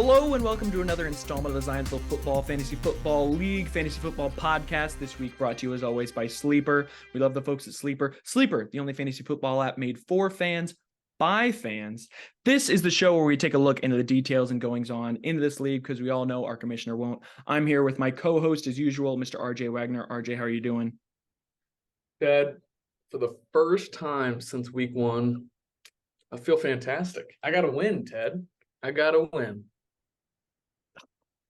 Hello and welcome to another installment of the Zionsville Football Fantasy Football League Fantasy Football Podcast. This week brought to you as always by Sleeper. We love the folks at Sleeper. Sleeper, the only fantasy football app made for fans by fans. This is the show where we take a look into the details and goings on into this league because we all know our commissioner won't. I'm here with my co-host as usual, Mr. RJ Wagner. RJ, how are you doing? Dad, for the first time since week one, I feel fantastic. I got to win, Ted. I got to win.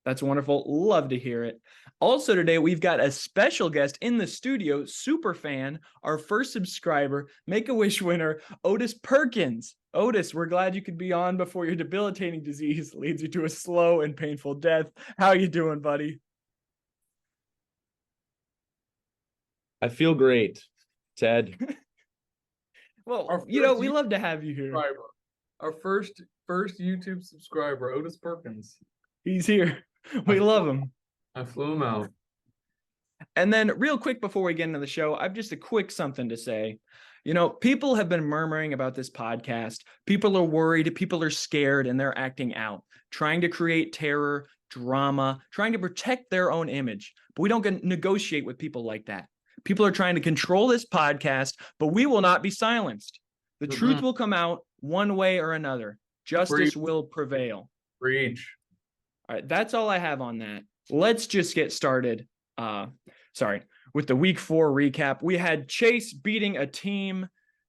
That's wonderful. Love to hear it. Also today, we've got a special guest in the studio, super fan, our first subscriber, Make-A-Wish winner, Otis Perkins. Otis, we're glad you could be on before your debilitating disease leads you to a slow and painful death. How you doing, buddy? I feel great, Ted. Well, we love to have you here. Our first YouTube subscriber, Otis Perkins. He's here. We love him. I flew him out. And then real quick before we get into the show, I've just a quick something to say. People have been murmuring about this podcast. People are worried. People are scared, and they're acting out, trying to create terror, drama, trying to protect their own image. But we don't negotiate with people like that. People are trying to control this podcast, but we will not be silenced. The truth will come out one way or another. Justice will prevail. Preach. All right, that's all I have on that. Let's just get started. With the week 4 recap. We had Chase beating a team.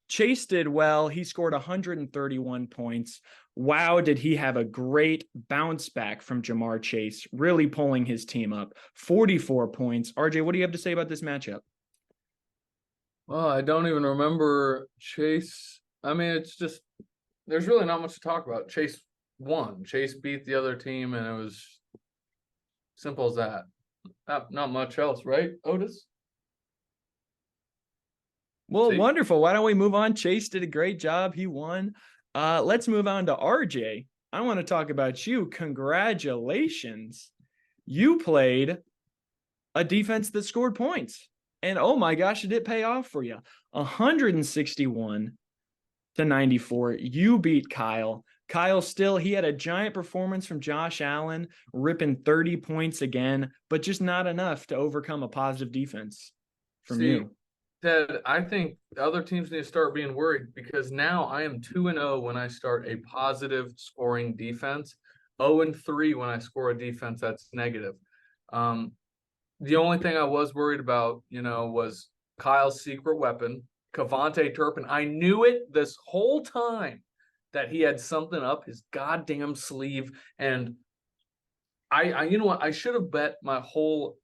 Chase did well. He scored 131 points. Wow, did he have a great bounce back from Jamar Chase, really pulling his team up. 44 points. RJ, what do you have to say about this matchup? Well, I don't even remember Chase. I mean, it's just, there's really not much to talk about. Chase won. Chase beat the other team, and it was simple as that. Not much else, right, Otis? Well, wonderful. Why don't we move on? Chase did a great job. He won. Let's move on to RJ. I want to talk about you. Congratulations. You played a defense that scored points. And oh my gosh, did it pay off for you? 161 to 94. You beat Kyle. Kyle he had a giant performance from Josh Allen, ripping 30 points again, but just not enough to overcome a positive defense from you. Ted, I think other teams need to start being worried because now I am 2-0 when I start a positive scoring defense, 0-3 when I score a defense that's negative. The only thing I was worried about, was Kyle's secret weapon, Kavontae Turpin. I knew it this whole time that he had something up his goddamn sleeve, and I you know what? I should have bet my whole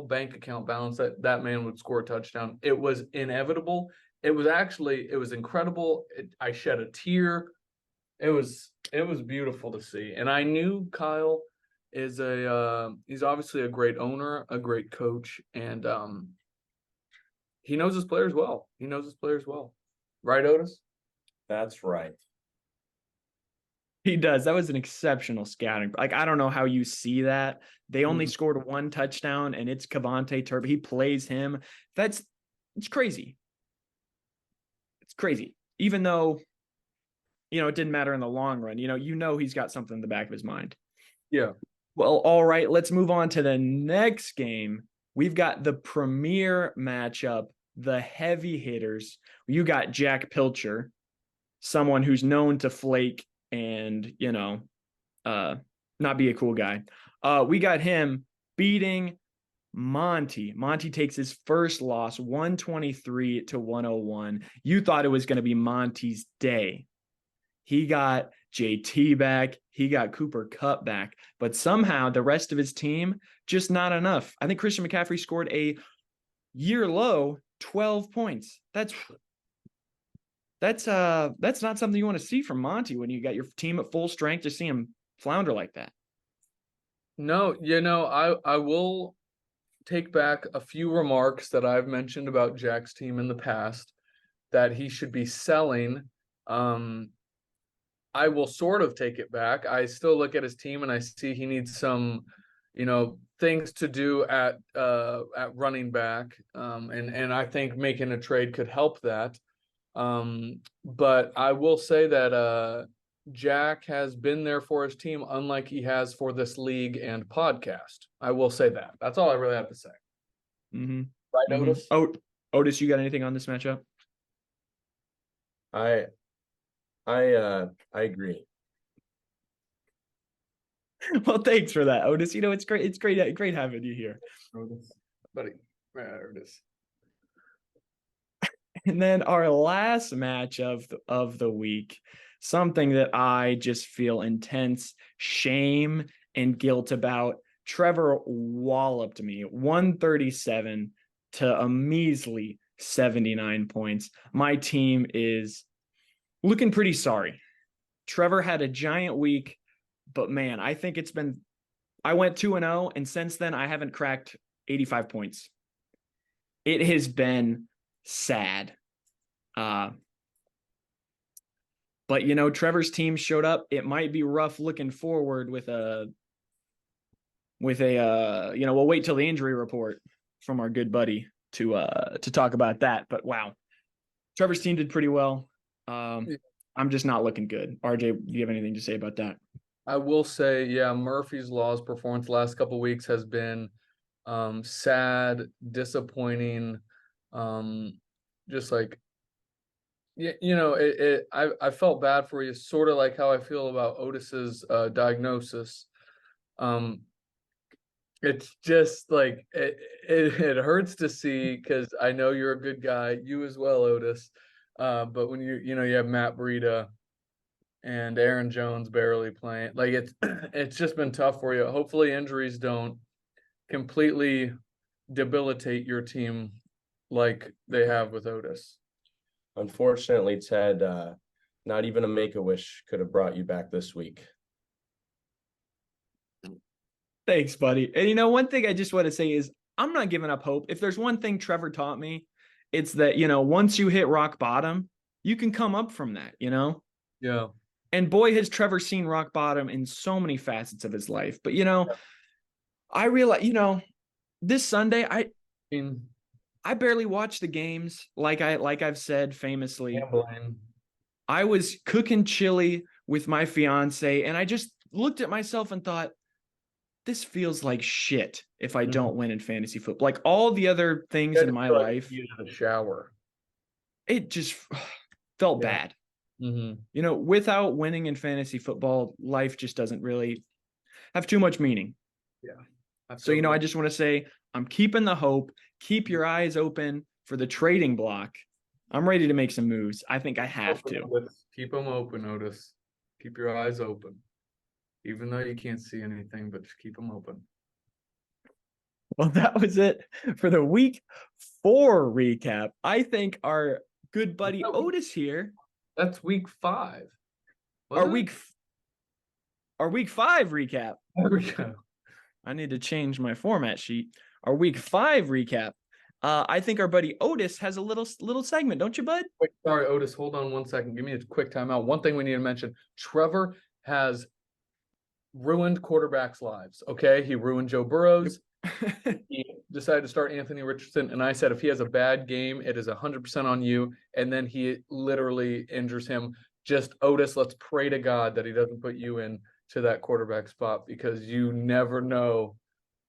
bank account balance that man would score a touchdown. It was inevitable. It was incredible. I shed a tear. It was beautiful to see, and I knew Kyle is he's obviously a great owner, a great coach, and he knows his players well. Right, Otis? That's right. He does. That was an exceptional scouting. I don't know how you see that. They only scored 1 touchdown, and it's Kavontae Turpin. He plays him. It's crazy. It's crazy. Even though, it didn't matter in the long run. He's got something in the back of his mind. Yeah. Well, all right. Let's move on to the next game. We've got the premier matchup, the heavy hitters. You got Jack Pilcher, someone who's known to flake and, not be a cool guy. We got him beating Monty. Monty takes his first loss, 123 to 101. You thought it was going to be Monty's day. He got JT back. He got Cooper Kupp back. But somehow the rest of his team, just not enough. I think Christian McCaffrey scored a year low 12 points. That's not something you want to see from Monty when you got your team at full strength to see him flounder like that. No, I will take back a few remarks that I've mentioned about Jack's team in the past that he should be selling. I will sort of take it back. I still look at his team and I see he needs some, things to do at running back. And I think making a trade could help that. But I will say that Jack has been there for his team, unlike he has for this league and podcast. I will say that. That's all I really have to say. Mm-hmm. Right, Mm-hmm. Otis? Oh, Otis, you got anything on this matchup? I agree. Well, thanks for that, Otis. It's great. It's great having you here. Otis. Buddy. There it is. And then our last match of the week, something that I just feel intense shame and guilt about. Trevor walloped me 137 to a measly 79 points. My team is looking pretty sorry. Trevor had a giant week, but man, I think I went 2-0, and since then I haven't cracked 85 points. It has been sad. But Trevor's team showed up. It might be rough looking forward with a we'll wait till the injury report from our good buddy to talk about that. But wow, Trevor's team did pretty well. I'm just not looking good. RJ, do you have anything to say about that? I will say, yeah, Murphy's Law's performance the last couple of weeks has been sad, disappointing, just like, I felt bad for you, sort of like how I feel about Otis's diagnosis. It's just like it hurts to see, because I know you're a good guy, you as well, Otis. But when you have Matt Breida and Aaron Jones barely playing, like it's just been tough for you. Hopefully injuries don't completely debilitate your team like they have with Otis. Unfortunately, Ted, not even a Make-A-Wish could have brought you back this week. Thanks, buddy. And one thing I just want to say is I'm not giving up hope. If there's one thing Trevor taught me, it's that, once you hit rock bottom, you can come up from that, Yeah. And boy, has Trevor seen rock bottom in so many facets of his life. But, I realize, this Sunday, I barely watch the games. Like I've said famously, Gambling. I was cooking chili with my fiance, and I just looked at myself and thought, this feels like shit if I don't win in fantasy football. Like all the other things in my life, use the shower. It just felt bad. Mm-hmm. Without winning in fantasy football, life just doesn't really have too much meaning. Yeah. So, I just want to say I'm keeping the hope. Keep your eyes open for the trading block. I'm ready to make some moves. I think I have to. Keep them open, Otis. Keep your eyes open. Even though you can't see anything, but just keep them open. Well, that was it for the week 4 recap. I think our good buddy Otis here. That's week 5. Our week 5 recap. There we go. I need to change my format sheet. Our week 5 recap. I think our buddy Otis has a little segment, don't you, bud? Wait, sorry, Otis. Hold on 1 second. Give me a quick timeout. One thing we need to mention: Trevor has ruined quarterbacks' lives. Okay, he ruined Joe Burrow's. He decided to start Anthony Richardson, and I said if he has a bad game, it is 100% on you. And then he literally injures him. Just Otis, let's pray to God that he doesn't put you in to that quarterback spot, because you never know,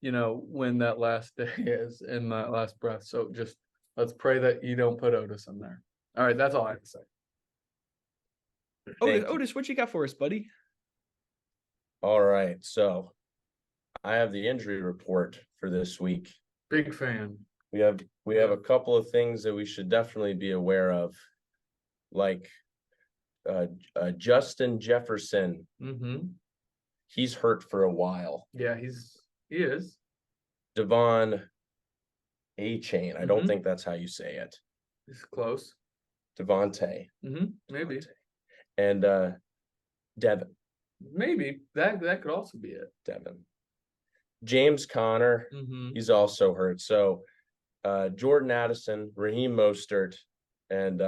when that last day is in that last breath. So just let's pray that you don't put Otis in there. All right, that's all I have to say. Otis, what you got for us, buddy? All right, so I have the injury report for this week. Big fan. We have a couple of things that we should definitely be aware of, like Justin Jefferson. Mm-hmm. He's hurt for a while. Yeah, he is. Devon A-Chain. I don't think that's how you say it. It's close. Devontae. Maybe. And Devin. Maybe that could also be it. Devin. James Conner. He's also hurt. So Jordan Addison, Raheem Mostert, and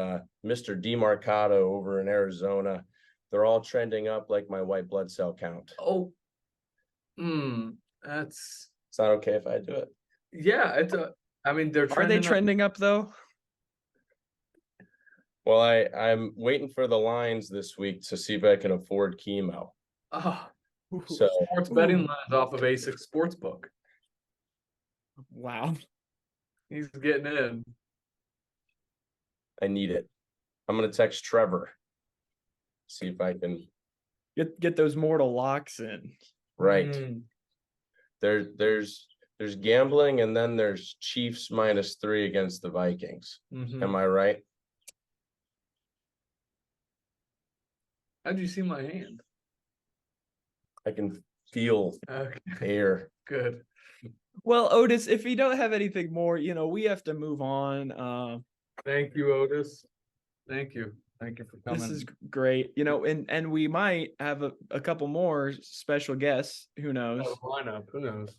Mr. DeMarcado over in Arizona, they're all trending up like my white blood cell count. Oh, that's. It's not okay if I do it. Yeah, they're. Are they trending up though? Well, I'm waiting for the lines this week to see if I can afford chemo. Oh, So sports betting lines off of A6 Sportsbook. Wow. He's getting in. I need it. I'm gonna text Trevor. See if I can. Get those mortal locks in. Right. Mm. There's gambling, and then there's Chiefs -3 against the Vikings. Mhm. Am I right? How'd you see my hand? I can feel Okay, air. good. Well, Otis, if you don't have anything more, we have to move on. Thank you, Otis. Thank you. Thank you for coming. This is great. And we might have a couple more special guests. Who knows? lineup. Who knows?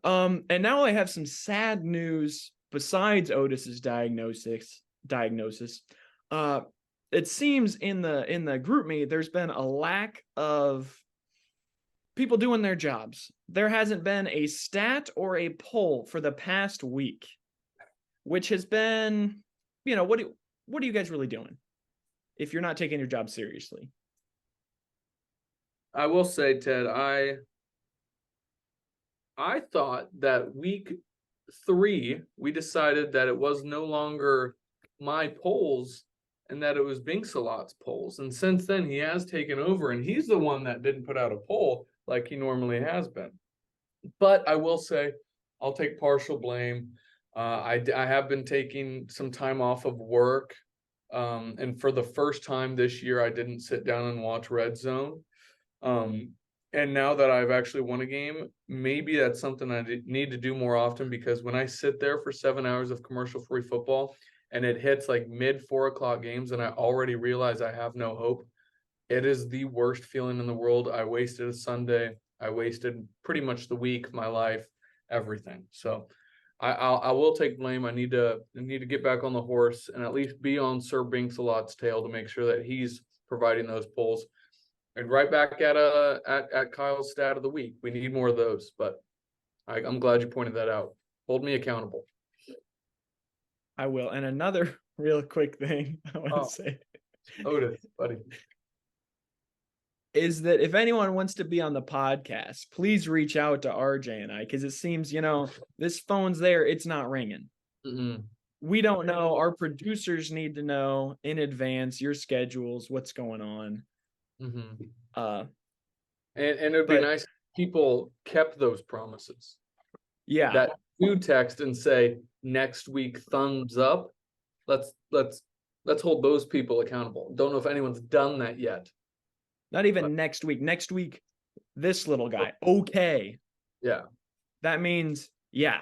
And now I have some sad news besides Otis's diagnosis. It seems in the group me, there's been a lack of people doing their jobs. There hasn't been a stat or a poll for the past week, which has been, what are you guys really doing if you're not taking your job seriously? I will say, Ted, I thought that week 3, we decided that it was no longer my polls and that it was Binksalot's polls. And since then, he has taken over, and he's the one that didn't put out a poll like he normally has been. But I will say, I'll take partial blame. I have been taking some time off of work. And for the first time this year, I didn't sit down and watch Red Zone. And now that I've actually won a game, maybe that's something I need to do more often, because when I sit there for 7 hours of commercial-free football and it hits like mid 4 o'clock games and I already realize I have no hope, it is the worst feeling in the world. I wasted a Sunday. I wasted pretty much the week, my life, everything. So I will take blame. I need to get back on the horse and at least be on Sir Binksalot's tail to make sure that he's providing those polls. And right back at Kyle's stat of the week. We need more of those, but I'm glad you pointed that out. Hold me accountable. I will. And another real quick thing I want to say, Otis, buddy, is that if anyone wants to be on the podcast, please reach out to RJ and I, because it seems, this phone's there, it's not ringing. Mm-mm. We don't know. Our producers need to know in advance your schedules, what's going on. Mm-hmm. And it would be nice if people kept those promises. Yeah. That you text and say next week, thumbs up. Let's hold those people accountable. Don't know if anyone's done that yet. Not even next week. Next week, this little guy. Okay. Yeah. That means yeah.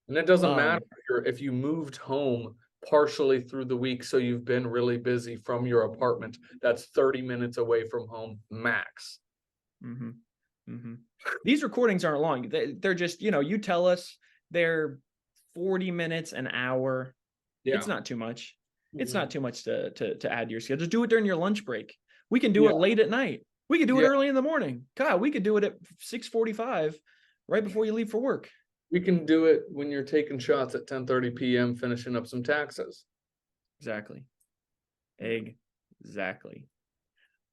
And it doesn't matter if you moved home partially through the week, so you've been really busy from your apartment. That's 30 minutes away from home max. Mm-hmm. Mm-hmm. These recordings aren't long. They're just, you tell us they're 40 minutes, an hour. Yeah. It's not too much. It's not too much to add to your schedule. Just do it during your lunch break. We can do it late at night. We could do it early in the morning. God, we could do it at 6:45, right before you leave for work. We can do it when you're taking shots at 10:30 p.m. finishing up some taxes. Exactly.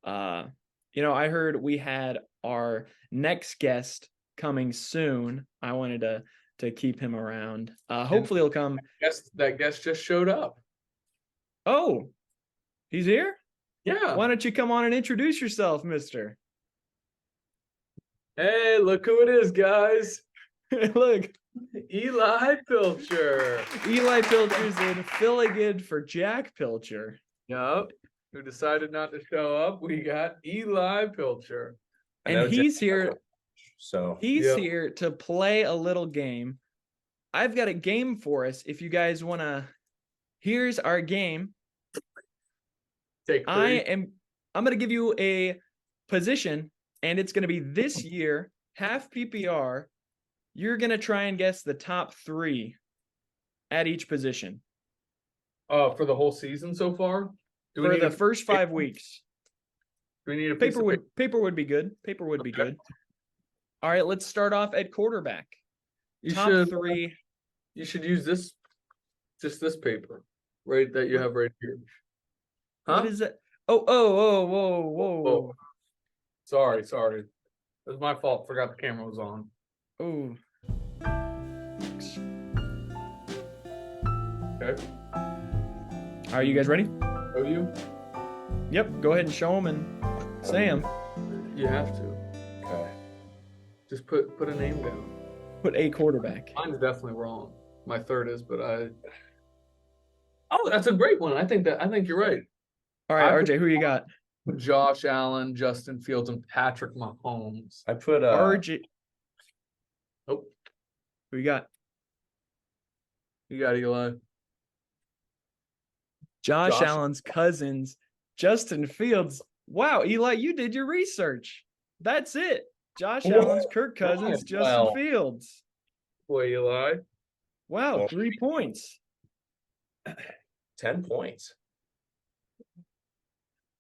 I heard we had our next guest coming soon. I wanted to keep him around. Hopefully he'll come. That guest just showed up. Oh, he's here? Yeah. Why don't you come on and introduce yourself, mister? Hey, look who it is, guys. Look. Eli Pilcher. Eli Pilcher's in filling for Jack Pilcher. Yup. Who decided not to show up. We got Eli Pilcher. And he's here. So he's here to play a little game. I've got a game for us. If you guys want to, here's our game. I'm going to give you a position, and it's going to be this year, half PPR. You're going to try and guess the top 3 at each position. For the whole season so far? For the first 5 weeks. Do we need a paper would be good. Paper would be good. All right, let's start off at quarterback. Top 3. You should use this paper, right, that you have right here. What is it? Oh, whoa. Oh, sorry. It was my fault. Forgot the camera was on. Oh. Okay. Are you guys ready? Show you? Yep. Go ahead and show them and say them. You have to. Okay. Just put a name down. Put a quarterback. Mine's definitely wrong. My third is, but Oh, that's a great one. I think you're right. All right, RJ, who you got? Josh Allen, Justin Fields, and Patrick Mahomes. I put RJ. Oh, Who you got? you got Eli. Josh Allen's cousins, Justin Fields. Wow, Eli, you did your research. That's it. Josh Allen's Kirk Cousins, Justin Fields. Boy, Eli. Wow, 3 points. 10 points.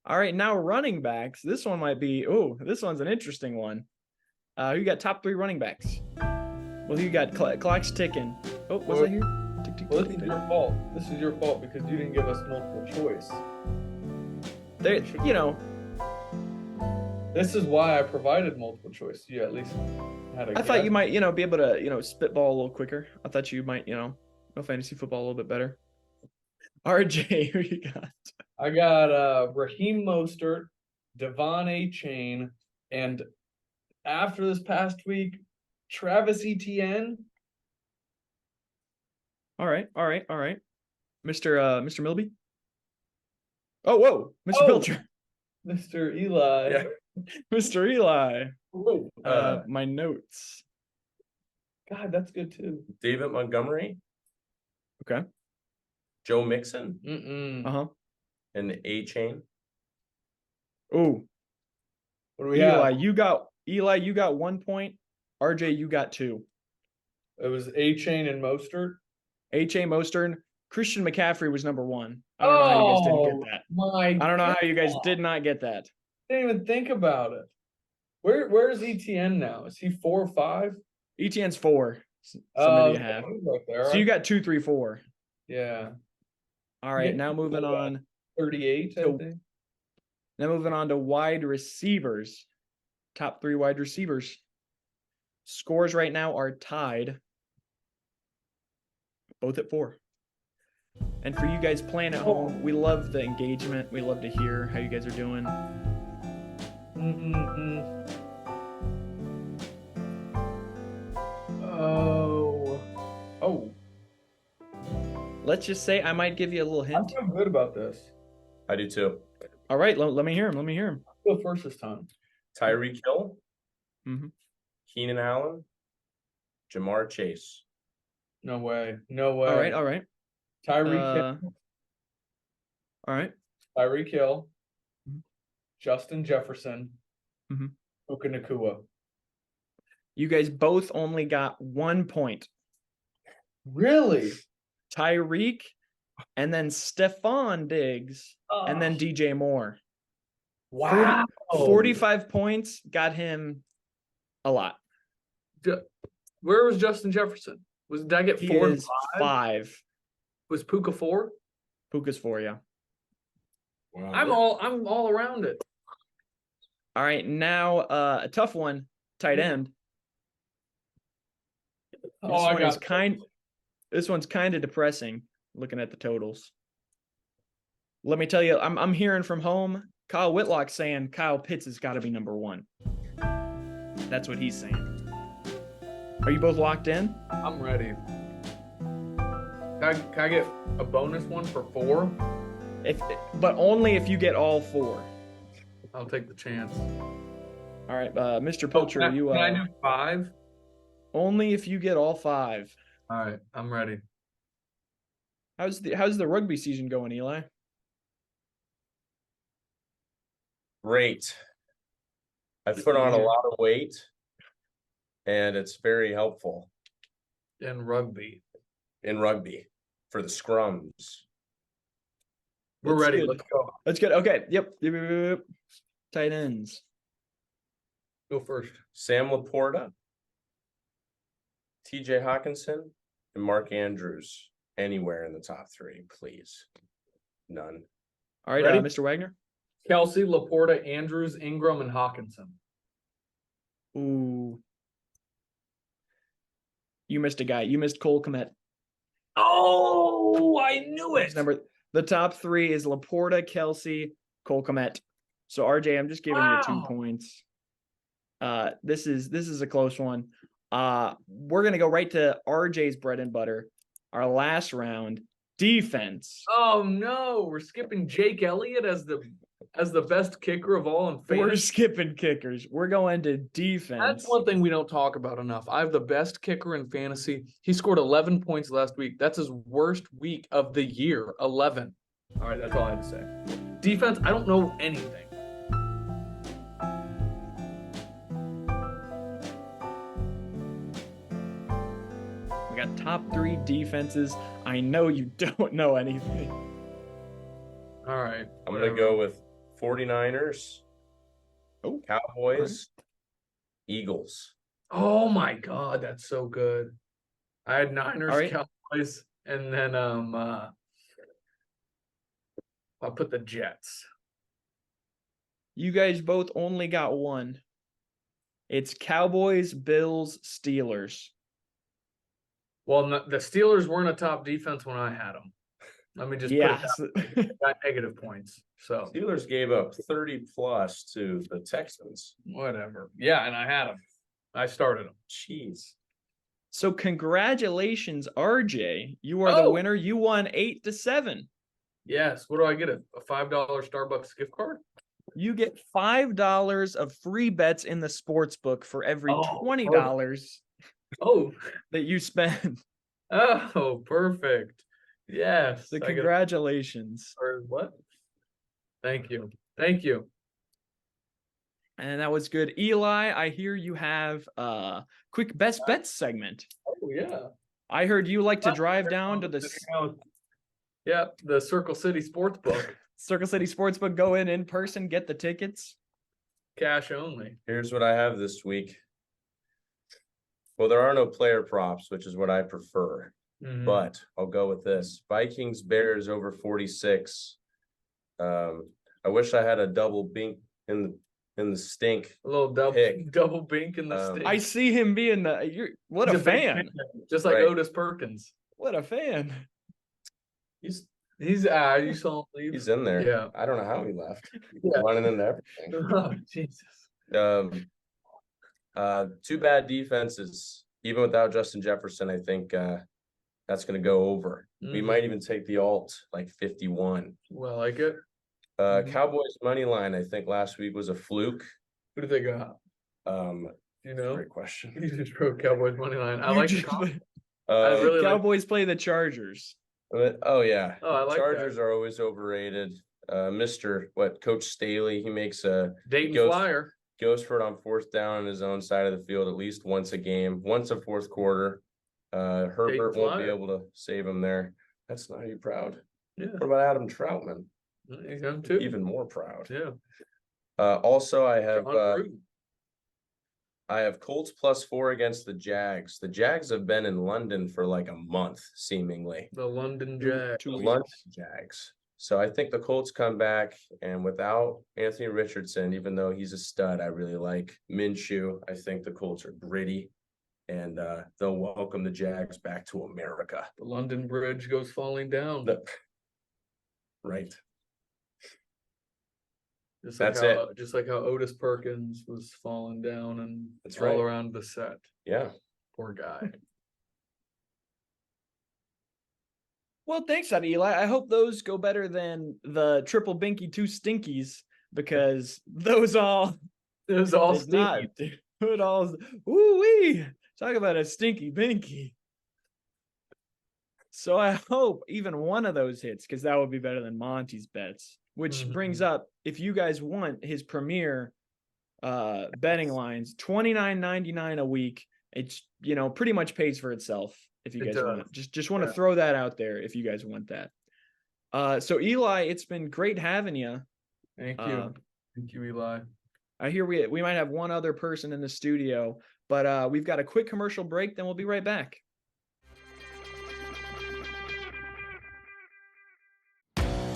All right, now running backs. This one might be, this one's an interesting one. You got top 3 running backs. Well, you got clock's ticking. Oh, was I here? Tick, tick, Well, tick, this is tick. your fault. This is your fault because you didn't give us multiple choice. There, you know, This is why I provided multiple choice. You at least had a I thought guess. you might, be able to, spitball a little quicker. I thought you might, know fantasy football a little bit better. RJ, who you got? I got Raheem Mostert, Devon A. Chain, and after this past week, Travis Etienne. All right. Mr. Milby. Oh, whoa, Mr. Pilcher. Mr. Eli. Yeah. Mr. Eli. Oh, My notes. God, that's good too. David Montgomery. Okay. Joe Mixon. Mm-mm. And the A chain. Oh, What do we Eli, have? you got 1 point. RJ, you got 2. It was A Chain and Mostert. H.A. Mostert. Christian McCaffrey was number 1. I don't know how you guys didn't get that. I don't know how you guys did not get that. Didn't even think about it. Where's ETN now? Is he 4 or 5? ETN's 4. So maybe a half. Right there, So you got 2, 3, 4. yeah. All right, Yeah, now moving on. 38, I So- think. Now moving on to wide receivers. Top 3 wide receivers. Scores right now are tied. Both at 4. And for you guys playing at home, we love the engagement. We love to hear how you guys are doing. Oh. Let's just say I might give you a little I hint. feel good about this. I do too. All right, let me hear him. I'll go first this time. Tyreek Hill. Mhm. Keenan Allen. Jamar Chase. No way. All right. Tyreek Hill. All right. Tyreek Hill. Mhm. Justin Jefferson. Mhm. Puka Nacua. You guys both only got 1 point. Really? Tyreek, and then Stephon Diggs, and then DJ Moore. Wow. 45 points got him a lot. Where was Justin Jefferson? Did I get He 4 and is 5? 5. Was Puka 4? Puka's 4, yeah. Wow. I'm all around it. All right, now a tough one, tight end. This one's kind of depressing looking at the totals. Let me tell you, I'm hearing from home, Kyle Whitlock saying Kyle Pitts has got to be number 1. That's what he's saying. Are you both locked in? I'm ready. Can I get a bonus one for 4? But only if you get all 4. I'll take the chance. All right, Mr. Pilcher, Can I do 5? Only if you get all 5. All right, I'm ready. How's the rugby season going, Eli? Great. I've put on a lot of weight, and it's very helpful In rugby. in rugby for the scrums. We're That's ready. good. Let's go. That's good. Okay. Yep. Tight ends. Go first. Sam Laporta, TJ Hawkinson, and Mark Andrews. Anywhere in the top 3, please. None. All right, Ready? Mr. Wagner. Kelsey, Laporta, Andrews, Ingram, and Hawkinson. Ooh. You missed a guy. You missed Cole Kmet. Oh, I knew it. The top three is Laporta, Kelsey, Cole Kmet. So RJ, I'm just giving you 2 points. This is a close one. We're gonna go right to RJ's bread and butter. Our last round, defense. Oh no, we're skipping Jake Elliott as the best kicker of all in fantasy. We're skipping kickers. We're going to defense. That's one thing we don't talk about enough. I have the best kicker in fantasy. He scored 11 points last week. That's his worst week of the year. 11. All right, that's all I have to say. Defense, I don't know anything. We got top 3 defenses. I know you don't know anything. All right. I'm going to go with 49ers, Cowboys, Eagles. Oh my God, that's so good. I had Niners, right. Cowboys, and then I'll put the Jets. You guys both only got one. It's Cowboys, Bills, Steelers. Well, the Steelers weren't a top defense when I had them. Let me just put it that way. Got negative points. So Steelers gave up 30 plus to the Texans. Whatever. Yeah, and I had them. I started them. Jeez. So congratulations, RJ. You are the winner. You won 8-7. Yes. What do I get? A $5 Starbucks gift card? You get $5 of free bets in the sports book for every $20 that you spend. Oh, perfect. Yes. So congratulations. Or what? Thank you. Thank you. And that was good. Eli, I hear you have a quick best bets segment. Oh, yeah. I heard you like to drive down to the Circle City Sportsbook. Circle City Sportsbook, go in person, get the tickets. Cash only. Here's what I have this week. Well, there are no player props, which is what I prefer. Mm-hmm. But I'll go with this. Vikings Bears over 46. I wish I had a double bink in the stink. A little double bink in the stink. I see him being what a fan. Just like Otis Perkins. What a fan. You saw him leave. He's in there. Yeah. I don't know how he left. Running into everything. Oh, Jesus. Two bad defenses. Even without Justin Jefferson, I think that's going to go over. Mm-hmm. We might even take the alt like 51. Well, I like it. Cowboys money line, I think last week was a fluke. Who did they got? Great question. You just wrote Cowboys money line. I like the Cowboys play the Chargers. Oh yeah. I like Chargers are always overrated. Coach Staley, he makes a Dayton Flyer. Goes for it on 4th down on his own side of the field at least once a game, once a 4th quarter. Herbert won't be able to save him there. That's not you proud. Yeah. What about Adam Troutman? He's young too. Even more proud. Yeah. Also, I have Colts +4 against the Jags. The Jags have been in London for like a month, seemingly. The London Jags. The London Jags. So I think the Colts come back, and without Anthony Richardson, even though he's a stud, I really like Minshew. I think the Colts are gritty, and they'll welcome the Jags back to America. The London Bridge goes falling down. Right. Just like how Otis Perkins was falling down and all around the set. Yeah. Poor guy. Well, thanks, Eli. I hope those go better than the triple binky 2 stinkies, because those all stinky. Ooh-wee. Talk about a stinky binky. So I hope even one of those hits, because that would be better than Monty's bets, which brings up, if you guys want his premier betting lines, $29.99 a week. It's, pretty much pays for itself. If you guys want it. Just want to throw that out there if you guys want that. So Eli, it's been great having you. Thank you. Thank you, Eli. I hear we might have one other person in the studio, but we've got a quick commercial break, then we'll be right back.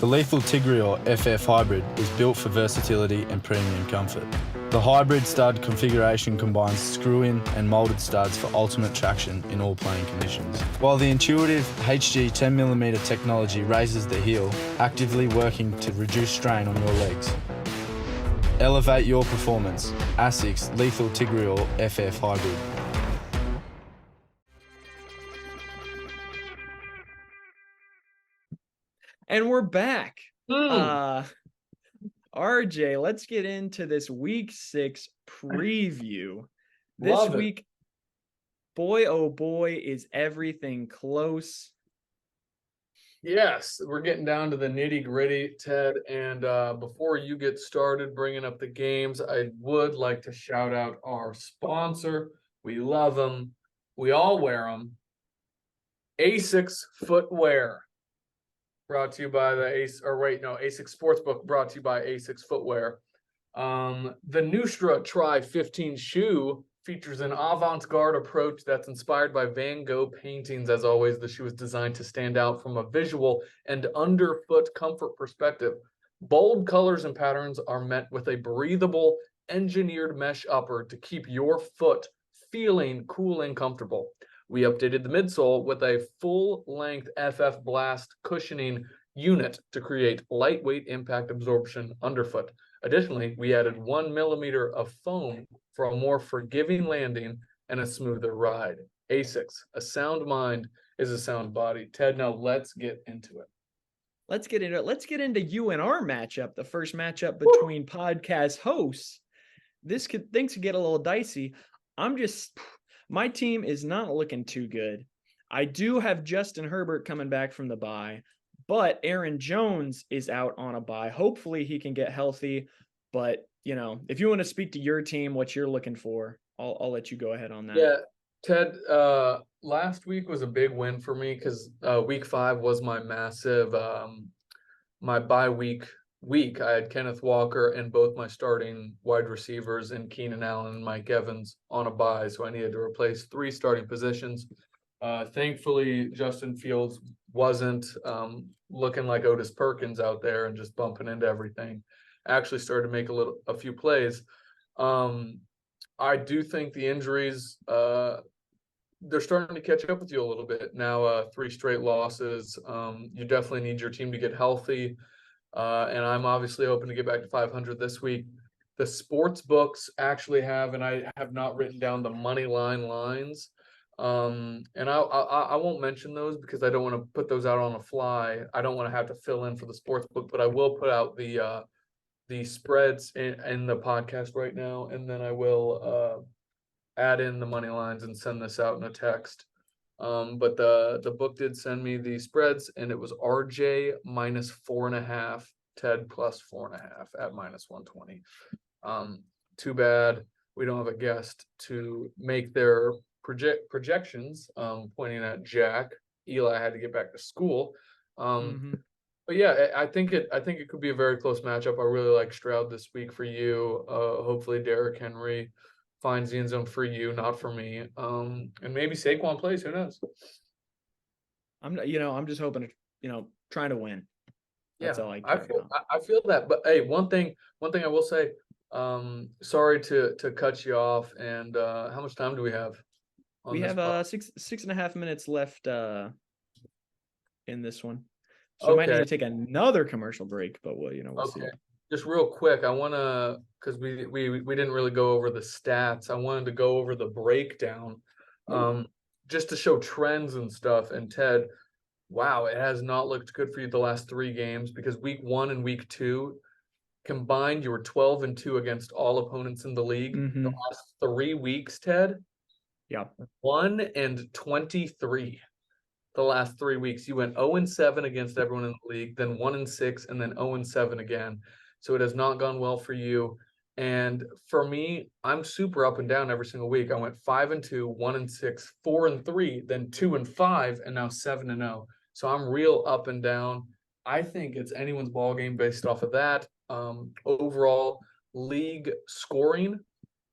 The Lethal Tigreal FF Hybrid is built for versatility and premium comfort. The hybrid stud configuration combines screw-in and moulded studs for ultimate traction in all playing conditions. While the intuitive HG 10mm technology raises the heel, actively working to reduce strain on your legs. Elevate your performance. ASICS Lethal Tigreal FF Hybrid. And we're back. RJ, let's get into this week 6 preview. This Love it. week, boy, oh boy, is everything close. Yes, we're getting down to the nitty gritty, Ted. And before you get started bringing up the games, I would like to shout out our sponsor. We love them. We all wear them. ASICS Footwear. Brought to you by the ASICS Sportsbook, brought to you by ASICS Footwear. The Nustra Tri 15 shoe features an avant-garde approach that's inspired by Van Gogh paintings. As always, the shoe is designed to stand out from a visual and underfoot comfort perspective. Bold colors and patterns are met with a breathable, engineered mesh upper to keep your foot feeling cool and comfortable. We updated the midsole with a full-length FF Blast cushioning unit to create lightweight impact absorption underfoot. Additionally, we added 1 millimeter of foam for a more forgiving landing and a smoother ride. ASICS, a sound mind is a sound body. Ted, now let's get into it. Let's get into it. Let's get into you and our matchup, the first matchup between podcast hosts. Things could get a little dicey. My team is not looking too good. I do have Justin Herbert coming back from the bye, but Aaron Jones is out on a bye. Hopefully he can get healthy. But, if you want to speak to your team, what you're looking for, I'll let you go ahead on that. Yeah, Ted, last week was a big win for me because week 5 was my massive, my bye week. I had Kenneth Walker and both my starting wide receivers and Keenan Allen and Mike Evans on a bye, so I needed to replace 3 starting positions. Thankfully, Justin Fields wasn't looking like Otis Perkins out there and just bumping into everything. Actually started to make a few plays. I do think the injuries they're starting to catch up with you a little bit now. 3 straight losses. You definitely need your team to get healthy. And I'm obviously hoping to get back to 500 this week. The sports books actually have, and I have not written down the money line lines. And I won't mention those because I don't want to put those out on a fly. I don't want to have to fill in for the sports book, but I will put out the spreads in the podcast right now, and then I will add in the money lines and send this out in a text. But the book did send me the spreads, and it was RJ -4.5, Ted +4.5 at -120. Too bad we don't have a guest to make their projections. Pointing at Jack. Eli had to get back to school. But yeah, I think it could be a very close matchup. I really like Stroud this week for you. Hopefully Derrick Henry finds the end zone for you, not for me. And maybe Saquon plays. Who knows? I'm just hoping to, trying to win. That's all I feel that. But hey, one thing I will say. Sorry to cut you off. And how much time do we have? We have 6.5 minutes left in this one. So we might need to take another commercial break, but we'll see. Just real quick, I want to, because we didn't really go over the stats. I wanted to go over the breakdown, just to show trends and stuff. And Ted, wow, it has not looked good for you the last 3 games because week 1 and week 2 combined, you were 12-2 against all opponents in the league. The last 3 weeks, Ted, 1-23. The last 3 weeks, you went 0-7 against everyone in the league, then 1-6, and then 0-7 again. So it has not gone well for you. And for me, I'm super up and down every single week. I went 5-2, 1-6, 4-3, then 2-5, and now 7-0. So I'm real up and down. I think it's anyone's ball game based off of that. Overall league scoring,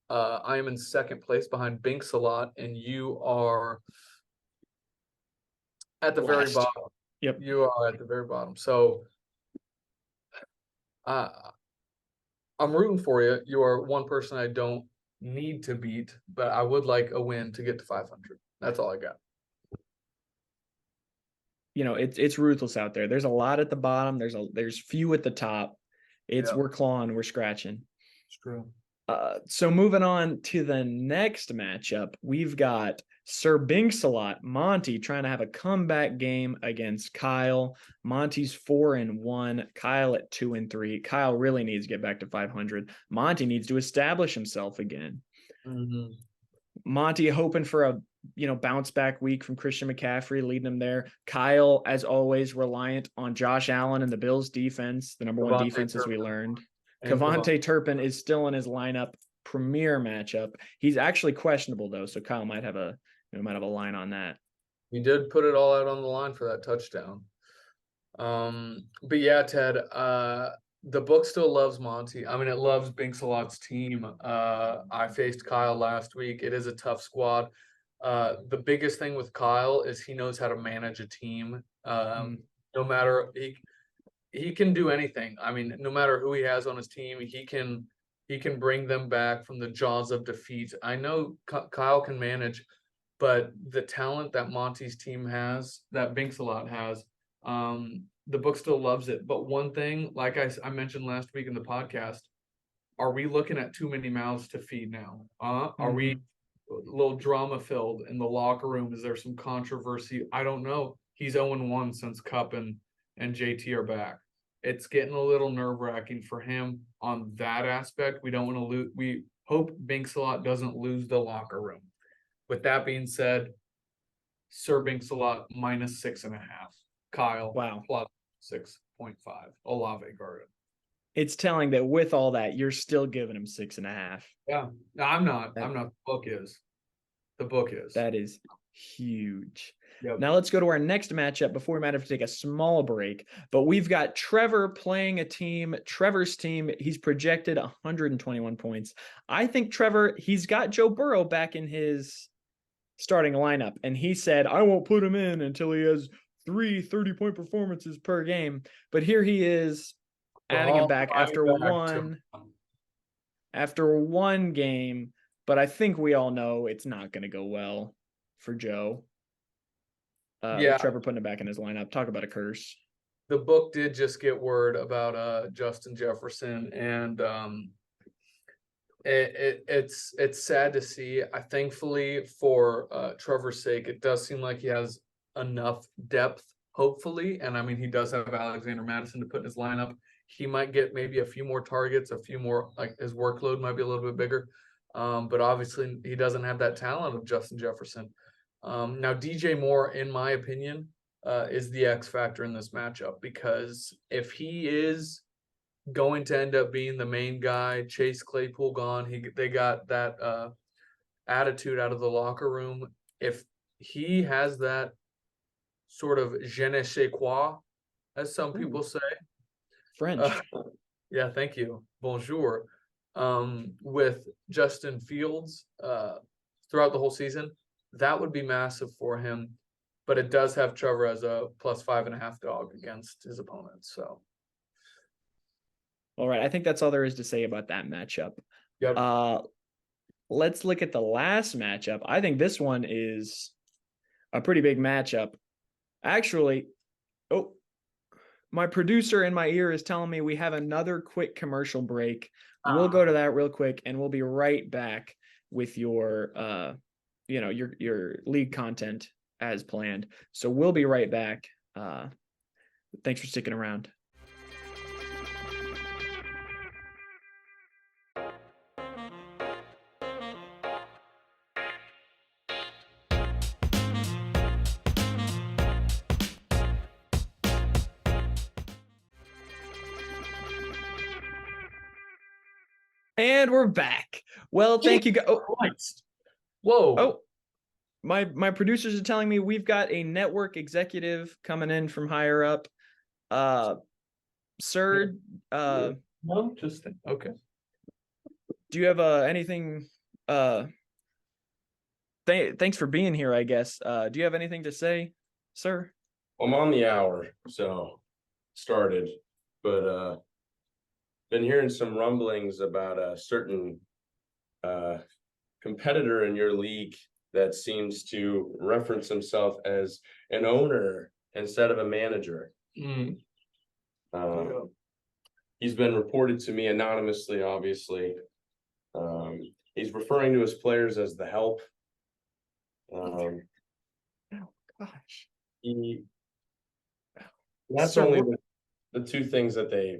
I am in second place behind Binks a lot, and you are at the very bottom. Yep. You are at the very bottom. So I'm rooting for you. You are one person I don't need to beat, but I would like a win to get to 500. That's all I got. It's ruthless out there. There's a lot at the bottom. There's few at the top. We're clawing, we're scratching. It's true. So moving on to the next matchup, we've got Sir Binksalot, Monty, trying to have a comeback game against Kyle. Monty's 4-1, Kyle at 2-3. Kyle really needs to get back to 500. Monty needs to establish himself again. Mm-hmm. Monty hoping for a bounce back week from Christian McCaffrey, leading him there. Kyle, as always, reliant on Josh Allen and the Bills defense, the number one defense, as we learned. Kavontae Turpin is still in his lineup, premier matchup. He's actually questionable though, so Kyle might have a line on that. He did put it all out on the line for that touchdown. But yeah, Ted, the book still loves Monty. I mean, it loves Binksalot's team. I faced Kyle last week. It is a tough squad. The biggest thing with Kyle is he knows how to manage a team. No matter he can do anything. I mean, no matter who he has on his team, he can bring them back from the jaws of defeat. I know Kyle can manage, but the talent that Monty's team has, that Binksalot has, the book still loves it. But one thing, like I mentioned last week in the podcast, are we looking at too many mouths to feed now? Are we a little drama filled in the locker room? Is there some controversy? I don't know. He's 0-1 since Cup and JT are back. It's getting a little nerve-wracking for him on that aspect. We don't want to lose. We hope Binksalot doesn't lose the locker room. With that being said, Sir Binksalot -6.5. Kyle, wow, plus 6.5. Olave Garden. It's telling that with all that, you're still giving him 6.5. Yeah, no, I'm not. The book is. The book is. That is huge. Yep. Now let's go to our next matchup before we might have to take a small break. But we've got Trevor playing a team. Trevor's team, he's projected 121 points. I think Trevor, he's got Joe Burrow back in his starting lineup. And he said, I won't put him in until he has 3 30-point performances per game. But here he is adding him back after one game. But I think we all know it's not going to go well for Joe. Trevor putting it back in his lineup. Talk about a curse. The book did just get word about Justin Jefferson, and it's sad to see. Thankfully for Trevor's sake, it does seem like he has enough depth, hopefully. And I mean, he does have Alexander Madison to put in his lineup. He might get maybe a few more targets, a few more, like his workload might be a little bit bigger. But obviously he doesn't have that talent of Justin Jefferson. Now DJ Moore, in my opinion, is the X factor in this matchup, because if he is going to end up being the main guy, Chase Claypool gone, they got that attitude out of the locker room. If he has that sort of je ne sais quoi, as some people say, French. Yeah, thank you. Bonjour. With Justin Fields throughout the whole season, that would be massive for him. But it does have Trevor as a +5.5 dog against his opponents. So, all right, I think that's all there is to say about that matchup. Yep. Let's look at the last matchup. I think this one is a pretty big matchup. Actually, my producer in my ear is telling me we have another quick commercial break. We'll go to that real quick, and we'll be right back with your your league content as planned. So we'll be right back. Thanks for sticking around. And we're back. Well, thank you guys. Whoa. My producers are telling me we've got a network executive coming in from higher up. Sir, no, just okay. Do you have anything? Thanks for being here, I guess. Do you have anything to say, sir? I'm on the hour, so started, but been hearing some rumblings about a certain competitor in your league that seems to reference himself as an owner instead of a manager. He's been reported to me anonymously, obviously. He's referring to his players as the help. Oh gosh. That's So only the two things that they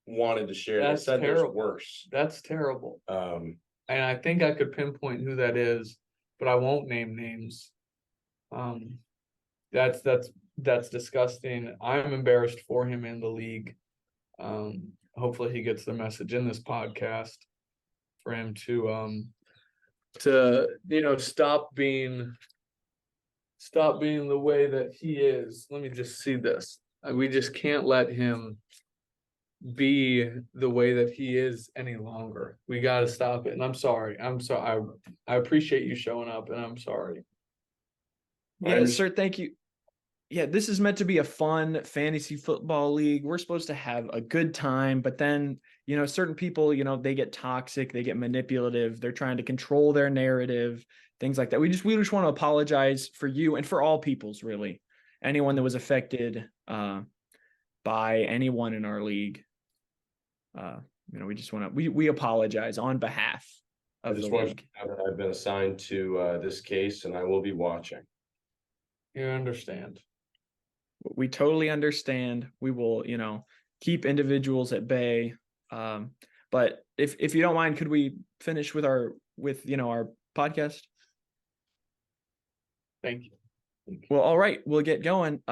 wanted to share. They That's said there's terrible. worse. That's terrible. And I think I could pinpoint who that is, but I won't name names. That's disgusting. I'm embarrassed for him in the league. Hopefully he gets the message in this podcast for him to stop being the way that he is. Let me just see this. We just can't let him be the way that he is any longer. We got to stop it. And I'm sorry. I appreciate you showing up, and I'm sorry. Yeah, sir. Thank you. Yeah, this is meant to be a fun fantasy football league. We're supposed to have a good time, but then, certain people, they get toxic, they get manipulative, they're trying to control their narrative, things like that. We just want to apologize for you and for all peoples, really. Anyone that was affected by anyone in our league. We just want to we apologize on behalf of the league. I've been assigned to this case, and I will be watching. You understand. We totally understand. We will, keep individuals at bay. But if you don't mind, could we finish with our podcast? Thank you. Well, all right, we'll get going.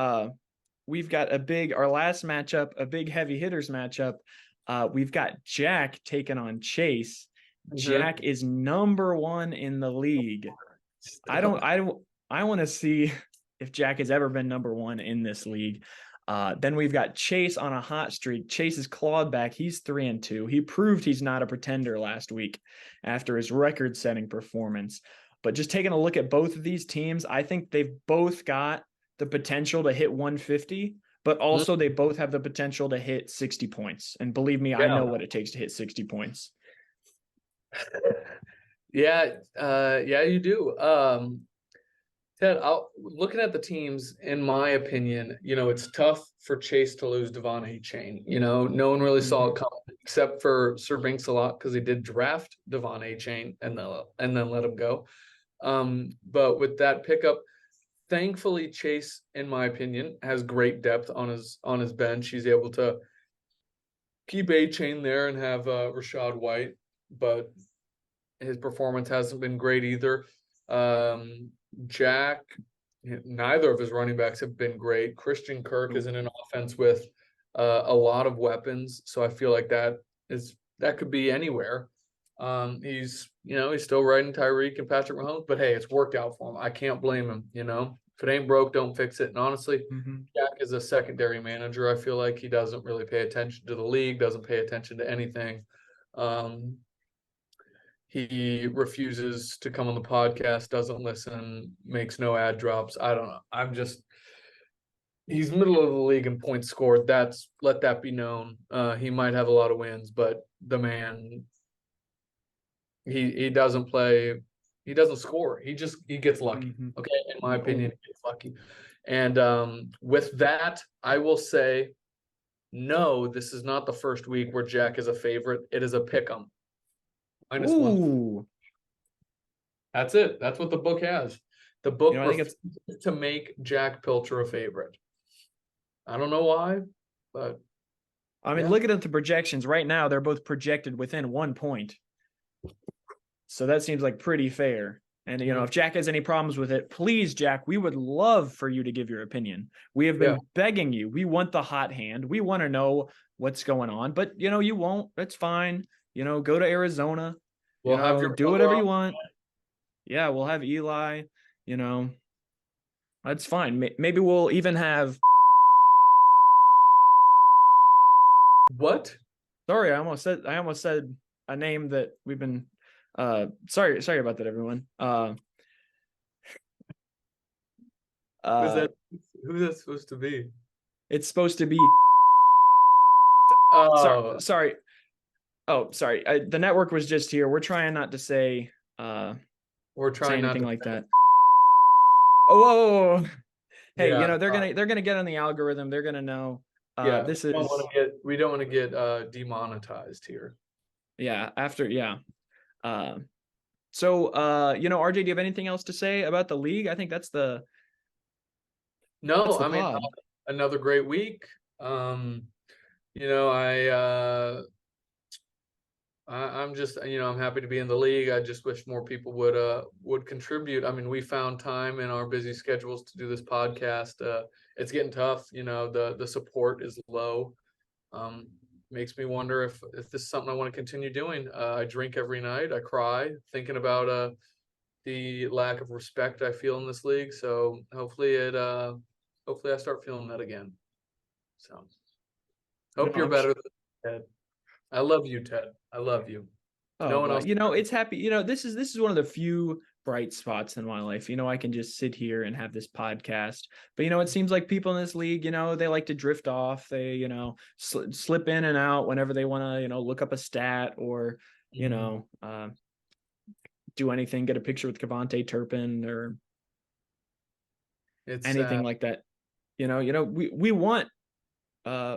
We've got our last matchup, a big heavy hitters matchup. We've got Jack taking on Chase. Jack is number 1 in the league. I want to see if Jack has ever been number 1 in this league. Then we've got Chase on a hot streak. Chase is clawed back. He's 3-2. He proved he's not a pretender last week after his record-setting performance. But just taking a look at both of these teams, I think they've both got the potential to hit 150, but also they both have the potential to hit 60 points. And believe me, I know what it takes to hit 60 points. Yeah, you do. Ted, looking at the teams, in my opinion, it's tough for Chase to lose Devon A-Chain. No one really saw it coming except for Sir Binks-a-Lot, because he did draft Devon A-Chain and then let him go. But with that pickup, thankfully Chase, in my opinion, has great depth on his bench. He's able to keep A-Chain there and have Rachaad White, but his performance hasn't been great either. Jack, neither of his running backs have been great. Christian Kirk is in an offense with a lot of weapons, so I feel like that could be anywhere. He's still riding Tyreek and Patrick Mahomes, but hey, it's worked out for him. I can't blame him. If it ain't broke, don't fix it. And honestly, Jack is a secondary manager. I feel like he doesn't really pay attention to the league, doesn't pay attention to anything. He refuses to come on the podcast, doesn't listen, makes no ad drops. I don't know. He's middle of the league in points scored. Let that be known. He might have a lot of wins, but the man, he doesn't play. He doesn't score. He gets lucky. Okay. In my opinion, he gets lucky. And with that, I will say, no, this is not the first week where Jack is a favorite. It is a pick'em. -1. That's it. That's what the book has. The book refuses to make Jack Pilcher a favorite. I don't know why, but looking at the projections right now, they're both projected within 1 point. So that seems like pretty fair. And, if Jack has any problems with it, please, Jack, we would love for you to give your opinion. We have been begging you. We want the hot hand. We want to know what's going on, but you won't. That's fine. Go to Arizona, do whatever you want. Yeah, we'll have Eli, that's fine. Maybe we'll even have. What? Sorry, I almost said a name that we've been, sorry about that, everyone. Who's that supposed to be? It's supposed to be. Oh. Sorry. Oh, sorry. The network was just here. We're trying not to say We're trying not anything to like that. Oh, whoa, whoa. Hey, Yeah, they're gonna get on the algorithm. They're gonna know. This is we don't want to get demonetized here. yeah. After yeah. So RJ, do you have anything else to say about the league? I think that's the No, the I mean pod. another great week. I'm just, I'm happy to be in the league. I just wish more people would contribute. I mean, we found time in our busy schedules to do this podcast. It's getting tough. The support is low. Makes me wonder if this is something I want to continue doing. I drink every night. I cry thinking about the lack of respect I feel in this league. So hopefully I start feeling that again. So hope you're better than Ted. I love you, Ted. I love you. No one else. It's happy. This is one of the few bright spots in my life. I can just sit here and have this podcast. But it seems like people in this league, they like to drift off. They, slip in and out whenever they want to, look up a stat or, do anything, get a picture with Cavante Turpin or anything like that. We want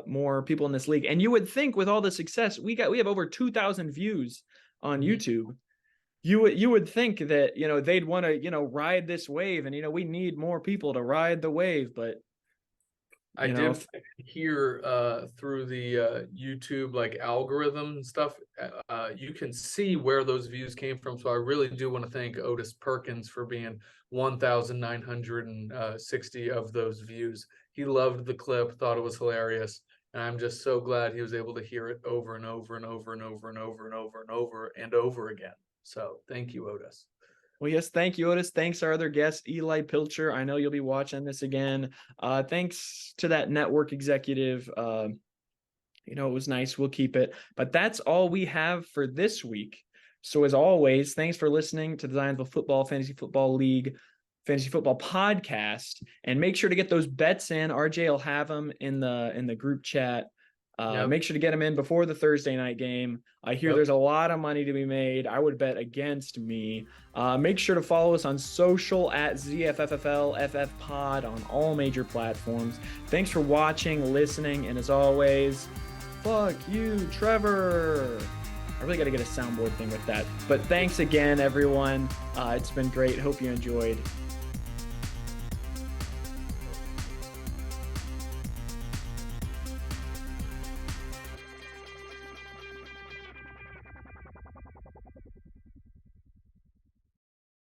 more people in this league, and you would think with all the success we have over 2,000 views on YouTube, you would think that they'd want to ride this wave, and we need more people to ride the wave. But I did hear through the YouTube like algorithm and stuff, you can see where those views came from. So I really do want to thank Otis Perkins for being 1,960 of those views. He loved the clip, thought it was hilarious, and I'm just so glad he was able to hear it over and over and over and over and over and over and over and over again. So thank you, Otis. Well, yes, thank you, Otis. Thanks our other guest, Eli Pilcher. I know you'll be watching this again. Thanks to that network executive. It was nice. We'll keep it. But that's all we have for this week. So as always, thanks for listening to the Zionsville Football Fantasy Football League Fantasy Football Podcast. And make sure to get those bets in. RJ will have them in the group chat. Make sure to get them in before the Thursday night game. I hear there's a lot of money to be made. I would bet against me. Make sure to follow us on social at ZFFFLFF Pod on all major platforms. Thanks for watching, listening, and as always, fuck you, Trevor. I really got to get a soundboard thing with that. But thanks again, everyone. It's been great. Hope you enjoyed.